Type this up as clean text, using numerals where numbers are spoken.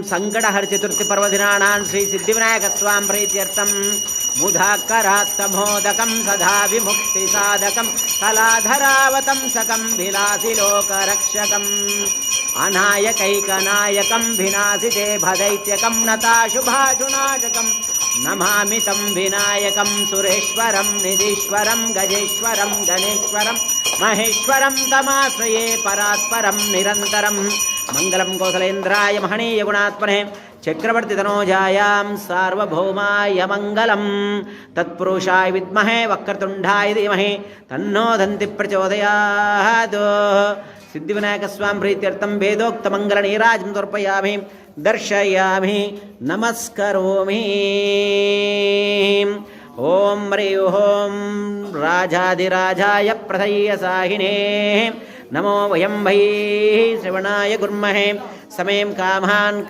సంకటహర చతుర్థి పర్వదినానాం శ్రీ సిద్ధివినాయక స్వామి ప్రీత్యర్థం ముధాకరాత్తమోదకం సదా విముక్తి సాధకం కళాధరావతం సకం విలాసి లోకరక్షకం అనాయకైకనాయకం వినాశితే భదైత్యకం నతాశుభాశునాశకం నమామి తం వినాయకం సురేశ్వరం నిధీశ్వరం గజేశ్వరం గణేశ్వరం మహేశ్వరం తమాశ్రయే పరాత్పరం నిరంతరం మంగళం కోసలేంద్రాయ మహనీయ గుణాత్మనే చక్రవర్తి తనోజాయాం సార్వభౌమాయ మంగళం తత్పురుషాయ విద్మహే వక్రతుండాయ ధీమహి తన్నో దంతి ప్రచోదయాత్ సిద్ధివినాయక స్వామి ప్రీత్యర్థం వేదోక్త మంగళ నీరాజం సమర్పయామి దర్శయామి నమస్కరోమి. ఓం హ్రీ ఓం రాజాధిరాజాయ ప్రథయ్య సాహినే నమో వయం వై శ్రవణాయ గుర్మహే సమేం కామాన్